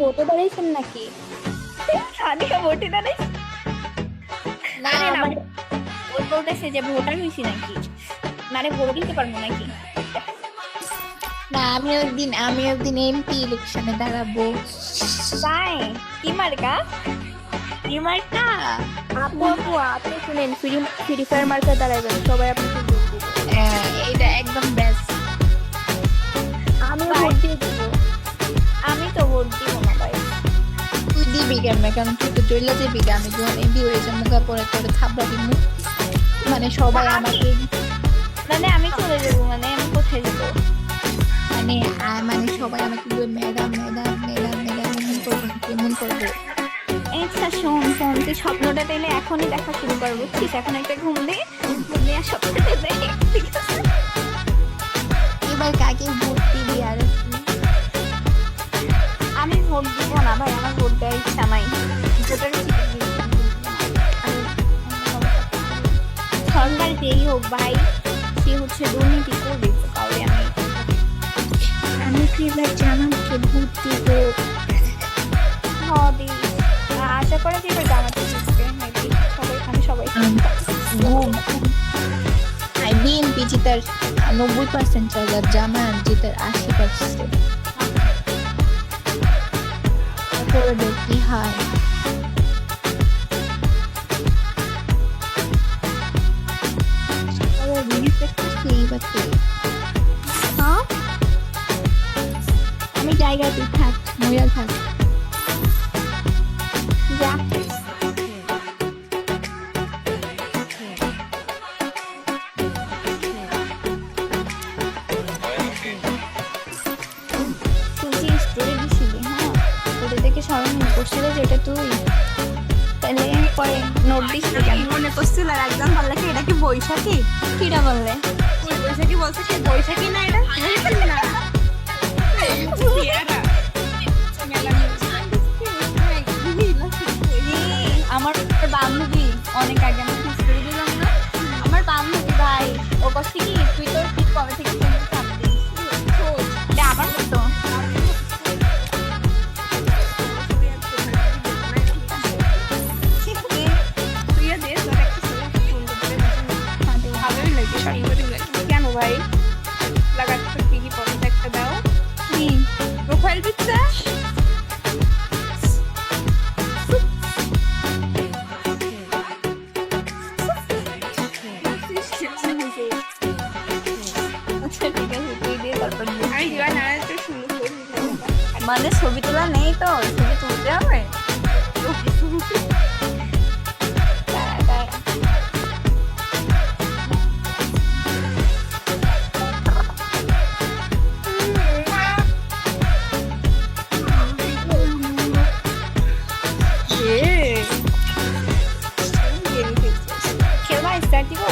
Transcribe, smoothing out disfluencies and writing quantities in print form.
ভোটে দাঁড়াইছেন নাকি? সাদিয়া ভোটে দাঁড়াইছে? না আরে না, মানে ওই বলতেছে যে ভোটার হইছি নাকি, মানে ভোট দিতে পারবো নাকি। না, আমি একদিন এমপি ইলেকশনে দাঁড়াবো। তাই কি মার্কা? কি মার্কা? আপু আপু আপনি শুনেন, ফ্রি ফ্রি ফায়ার মার্কা দাঁড়াবেন, সবাই আপনাকে ভোট দিবে। এটা একদম বেস্ট। আমি ভাই, ভোট দিয়ে দিব। আমি তো ভোট দিব না ভাই। তুই দিবি কেমনে? কারণ তুই তো চলে যাবি গে। আমি যখন এমপি হয়েছে মুখা পরে তোরে থাপড়া দিব, মানে সবাই আমাকে মানে আমি চলে যাবো, মানে আমি কোথায় যাবো? মানে মানে সবাই আমাকে বলবে ম্যাডাম ম্যাডাম ম্যাডাম ম্যাডাম এমন করবো কেমন করবো। আচ্ছা শোন শোন, তুই স্বপ্নটা তাইলে এখনই দেখা শুরু কর, বুঝছিস? এখন একটা ঘুম দে, ঘুম দিয়ে আর স্বপ্নটা দেখ, ঠিক আছে? এবার কাকে ভোট দিবি? আর আমি ভোট দিব না ভাই, আমার ভোট দেওয়ার ইচ্ছা নাই। ভোটার সরকার যেই হোক ভাই, সে হচ্ছে দুর্নীতি করবে, তো কাউরে আমি কি এবার জামাকে ভোট দিব? আমি আশা করা যে এবার জামাতে জিতবে, মেবি সবাই, আমি সবাই বিএনপি জেতার 90% জায়গা, জামায়াত জেতার 80%। তারপরে কি হয়? হ্যাঁ? আমি জায়গায় তুই থাক, মহিলা থাক। যা। তুই যে স্টোরি দিছিলি, হ্যাঁ, ওটা দেখে সবাই মনে করছিল যে এটা তুই, তাহলে পরে নোট দিছিলি কেন? মনে করছিল আর একজন বললে কি এটা কি বৈশাখী? কিরা বললে? ওই বৈশাখী বলছে কি বৈশাখী না এটা? না সিয়ারা। আমার বান্ধবী অনেক আগে আমি স্টোরি দিলাম না, আমার বান্ধবী ভাই, ও কাছে কি তুই তোর ঠিক কবে থেকে ফোনটা চাপবি? এটা আমার মতো। তুইও দে, তোর একটা ছবি সুন্দর করে দিবি। ভালোই লাগে, সুন্দরই লাগে। কেন ভাই লাগাচ্ছ? কি কি পছন্দ একটা দাও। কি? প্রোফাইল পিকচার আচ্ছা ঠিক আছে, তুই দিয়ে তারপর দিবি। আমি দিবা না, একটু সুন্দর করে দিবো। মানে ছবি তোলা নেই তো, ছবি তুলতে হবে। দাঁড়া, দাঁড়া। খেলবা? স্টার্ট দিব?